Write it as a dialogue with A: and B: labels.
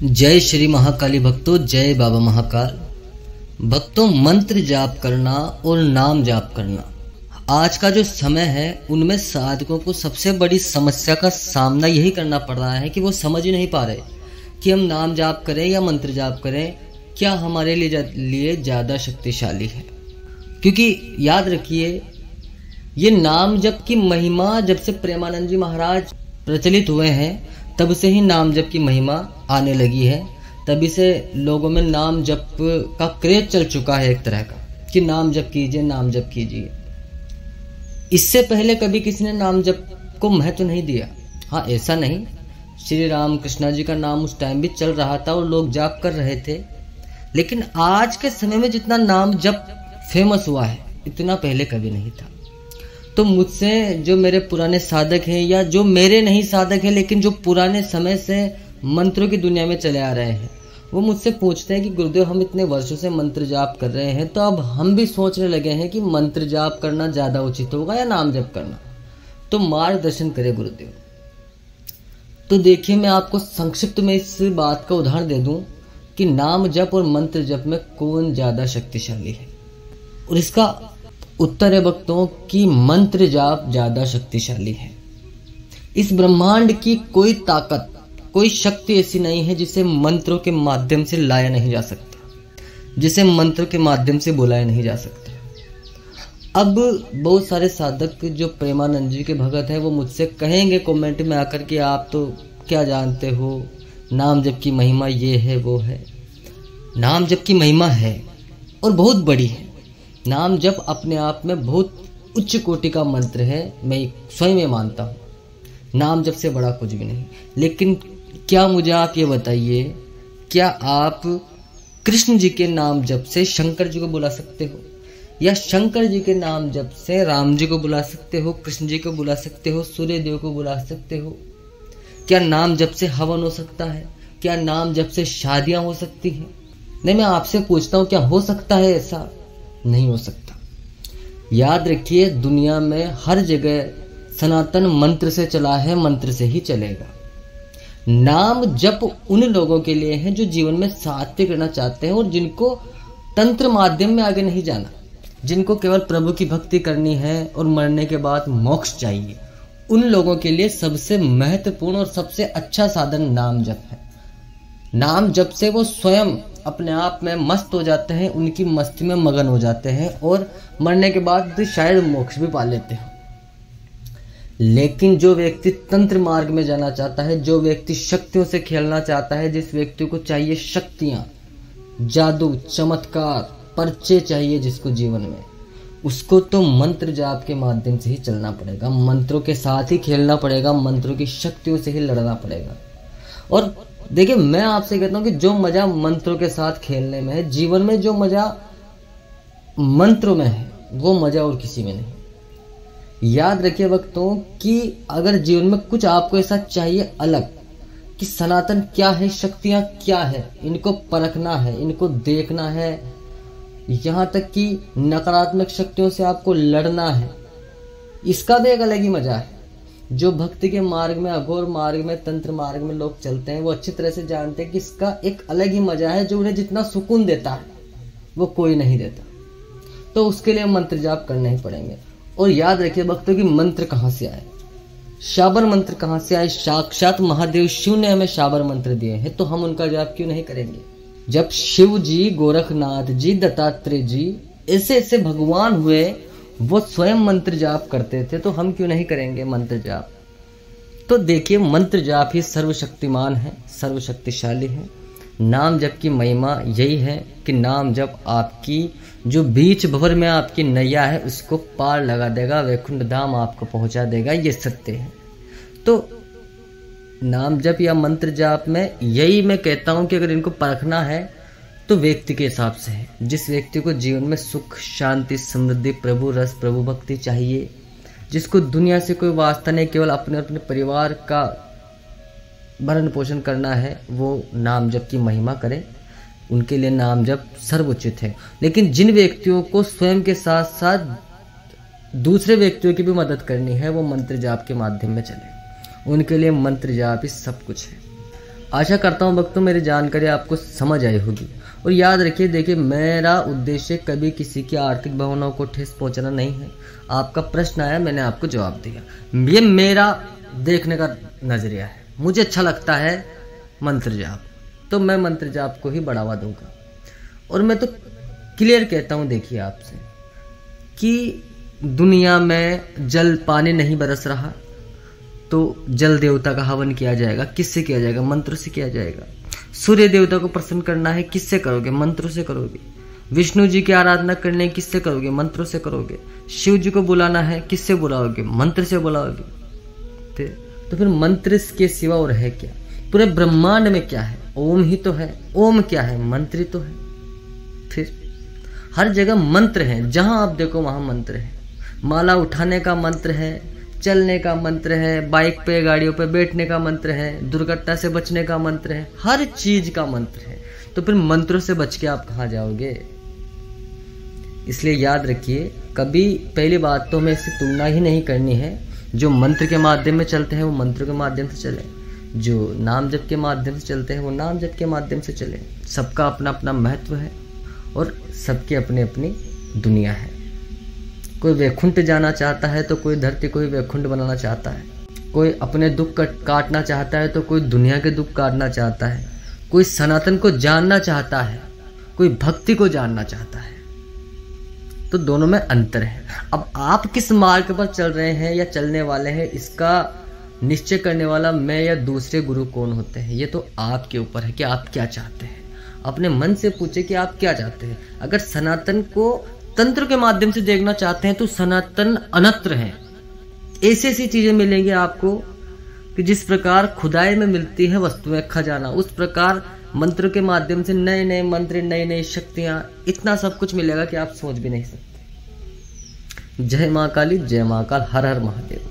A: जय श्री महाकाली भक्तों, जय बाबा महाकाल भक्तों। मंत्र जाप करना और नाम जाप करना आज का जो समय है उनमें साधकों को सबसे बड़ी समस्या का सामना यही करना पड़ रहा है कि वो समझ ही नहीं पा रहे कि हम नाम जाप करें या मंत्र जाप करें, क्या हमारे लिए ज़्यादा शक्तिशाली है। क्योंकि याद रखिए, ये नाम जप की महिमा जब से प्रेमानंद जी महाराज प्रचलित हुए हैं तब से ही नाम जप की महिमा आने लगी है। तभी से लोगों में नाम जप का क्रेज चल चुका है एक तरह का कि नाम जप कीजिए, नाम जप कीजिए। इससे पहले कभी किसी ने नाम जप को महत्व नहीं दिया। हाँ, ऐसा नहीं, श्री राम कृष्णा जी का नाम उस टाइम भी चल रहा था और लोग जाप कर रहे थे, लेकिन आज के समय में जितना नाम जप फेमस हुआ है इतना पहले कभी नहीं था। तो मुझसे जो मेरे पुराने साधक हैं या जो मेरे नहीं साधक हैं लेकिन जो पुराने समय से मंत्रों की दुनिया में चले आ रहे हैं, वो मुझसे पूछते हैं कि गुरुदेव, हम इतने वर्षों से मंत्र जाप कर रहे हैं, तो अब हम भी सोचने लगे हैं कि मंत्र जाप करना ज़्यादा उचित होगा या नाम जप करना, तो मार्गदर्शन करे गुरुदेव। तो देखिए, मैं आपको संक्षिप्त में इस बात का उदाहरण दे दूं कि नाम जप और मंत्र जप में कौन ज़्यादा शक्तिशाली है, और इसका उत्तर है भक्तों कि मंत्र जाप ज्यादा शक्तिशाली है। इस ब्रह्मांड की कोई ताकत, कोई शक्ति ऐसी नहीं है जिसे मंत्रों के माध्यम से लाया नहीं जा सकता, जिसे मंत्र के माध्यम से बुलाया नहीं जा सकता। अब बहुत सारे साधक जो प्रेमानंद जी के भगत हैं वो मुझसे कहेंगे कमेंट में आकर कि आप तो क्या जानते हो, नाम जप की महिमा ये है वो है। नाम जप की महिमा है और बहुत बड़ी है। नाम जप अपने आप में बहुत उच्च कोटि का मंत्र है, मैं स्वयं में मानता हूँ। नाम जप से बड़ा कुछ भी नहीं। लेकिन क्या मुझे आप ये बताइए, क्या आप कृष्ण जी के नाम जप से शंकर जी को बुला सकते हो, या शंकर जी के नाम जप से राम जी को बुला सकते हो, कृष्ण जी को बुला सकते हो, सूर्य देव को बुला सकते हो? क्या नाम जप से हवन हो सकता है? क्या नाम जप से शादियां हो सकती हैं? नहीं, मैं आपसे पूछता हूँ, क्या हो सकता है ऐसा? नहीं हो सकता। याद रखिए, दुनिया में हर जगह सनातन मंत्र से चला है, मंत्र से ही चलेगा। नाम जप उन लोगों के लिए है जो जीवन में सात्विक रहना चाहते हैं और जिनको तंत्र माध्यम में आगे नहीं जाना, जिनको केवल प्रभु की भक्ति करनी है और मरने के बाद मोक्ष चाहिए, उन लोगों के लिए सबसे महत्वपूर्ण और सबसे अच्छा साधन नाम जप है। नाम जप से वो स्वयं अपने आप में मस्त हो जाते हैं, उनकी मस्ती में मगन हो जाते हैं और मरने के बाद शायद मोक्ष भी पा लेते हैं। लेकिन जो व्यक्ति तंत्र मार्ग में जाना चाहता है, जो व्यक्ति शक्तियों से खेलना चाहता है, जिस व्यक्ति को चाहिए शक्तियां, जादू, चमत्कार, परिचय चाहिए जिसको जीवन में, उसको तो मंत्र जाप के माध्यम से ही चलना पड़ेगा, मंत्रों के साथ ही खेलना पड़ेगा, मंत्रों की शक्तियों से ही लड़ना पड़ेगा। और देखिए, मैं आपसे कहता हूं कि जो मजा मंत्रों के साथ खेलने में है, जीवन में जो मजा मंत्रों में है, वो मजा और किसी में नहीं। याद रखिए भक्तों कि अगर जीवन में कुछ आपको ऐसा चाहिए अलग, कि सनातन क्या है, शक्तियां क्या है, इनको परखना है, इनको देखना है, यहां तक कि नकारात्मक शक्तियों से आपको लड़ना है, इसका भी एक अलग ही मजा है। जो भक्ति के मार्ग में, अघोर मार्ग में, तंत्र मार्ग में लोग चलते हैं, वो अच्छी तरह से जानते हैं कि इसका एक अलग ही मजा है, जो उन्हें जितना सुकून देता है वो कोई नहीं देता। तो उसके लिए मंत्र जाप करने ही पड़ेंगे। और याद रखिए भक्तों कि मंत्र कहाँ से आए, शाबर मंत्र कहाँ से आए? साक्षात महादेव शिव ने हमें शाबर मंत्र दिए हैं, तो हम उनका जाप क्यों नहीं करेंगे? जब शिव जी, गोरखनाथ जी, दत्तात्रेय जी ऐसे ऐसे भगवान हुए, वो स्वयं मंत्र जाप करते थे, तो हम क्यों नहीं करेंगे मंत्र जाप? तो देखिए, मंत्र जाप ही सर्वशक्तिमान है, सर्वशक्तिशाली है। नाम जप की महिमा यही है कि नाम जप आपकी जो बीच भंवर में आपकी नैया है उसको पार लगा देगा, वैकुंठ धाम आपको पहुंचा देगा, ये सत्य है। तो नाम जप या मंत्र जाप में यही मैं कहता हूं कि अगर इनको परखना है तो व्यक्ति के हिसाब से है। जिस व्यक्ति को जीवन में सुख, शांति, समृद्धि, प्रभु रस, प्रभु भक्ति चाहिए, जिसको दुनिया से कोई वास्ता नहीं, केवल अपने अपने परिवार का भरण पोषण करना है, वो नाम जप की महिमा करे, उनके लिए नाम जप सर्वोचित है। लेकिन जिन व्यक्तियों को स्वयं के साथ साथ दूसरे व्यक्तियों की भी मदद करनी है, वो मंत्र जाप के माध्यम में चले, उनके लिए मंत्र जाप ही सब कुछ है। आशा करता हूँ भक्तों मेरी जानकारी आपको समझ आई होगी। और याद रखिए, देखिए मेरा उद्देश्य कभी किसी की आर्थिक भावनाओं को ठेस पहुंचाना नहीं है। आपका प्रश्न आया, मैंने आपको जवाब दिया। ये मेरा देखने का नजरिया है। मुझे अच्छा लगता है मंत्र जाप, तो मैं मंत्र जाप को ही बढ़ावा दूंगा। और मैं तो क्लियर कहता हूँ, देखिए आपसे कि दुनिया में जल पानी नहीं बरस रहा तो जल देवता का हवन किया जाएगा। किससे किया जाएगा? मंत्र से किया जाएगा। सूर्य देवता को प्रसन्न करना है, किससे करोगे? मंत्रों से करोगे। विष्णु जी की आराधना करने किससे करोगे? मंत्रों से करोगे। शिव जी को बुलाना है, किससे बुलाओगे? मंत्र से बुलाओगे। तो फिर मंत्र के सिवा और है क्या? पूरे ब्रह्मांड में क्या है? ओम ही तो है। ओम क्या है? मंत्र ही तो है। फिर हर जगह मंत्र है, जहां आप देखो वहां मंत्र है। माला उठाने का मंत्र है, चलने का मंत्र है, बाइक पे गाड़ियों पे बैठने का मंत्र है, दुर्घटना से बचने का मंत्र है, हर चीज का मंत्र है। तो फिर मंत्रों से बच के आप कहाँ जाओगे? इसलिए याद रखिए, कभी पहली बात तो हमें इससे तुलना ही नहीं करनी है। जो मंत्र के माध्यम में चलते हैं वो मंत्र के माध्यम से चले, जो नाम जप के माध्यम से चलते हैं वो नाम जप के माध्यम से चले। सबका अपना अपना महत्व है और सबकी अपनी अपनी दुनिया है। कोई वैकुंठ जाना चाहता है तो कोई धरती को ही वैकुंठ बनाना चाहता है। कोई अपने दुख काटना चाहता है तो कोई दुनिया के दुख काटना चाहता है। कोई सनातन को जानना चाहता है, कोई भक्ति को जानना चाहता है। तो दोनों में अंतर है। अब आप किस मार्ग पर चल रहे हैं या चलने वाले हैं, इसका निश्चय करने वाला मैं या दूसरे गुरु कौन होते हैं, ये तो आपके ऊपर है कि आप क्या चाहते हैं। अपने मन से पूछे कि आप क्या चाहते हैं। अगर सनातन को तंत्र के माध्यम से देखना चाहते हैं तो सनातन अनत्र है। ऐसी ऐसी चीजें मिलेंगी आपको कि जिस प्रकार खुदाई में मिलती है वस्तुएं खजाना, उस प्रकार मंत्र के माध्यम से नए नए मंत्र, नई नई शक्तियां, इतना सब कुछ मिलेगा कि आप सोच भी नहीं सकते। जय मां काली, जय महाकाल, हर हर महादेव।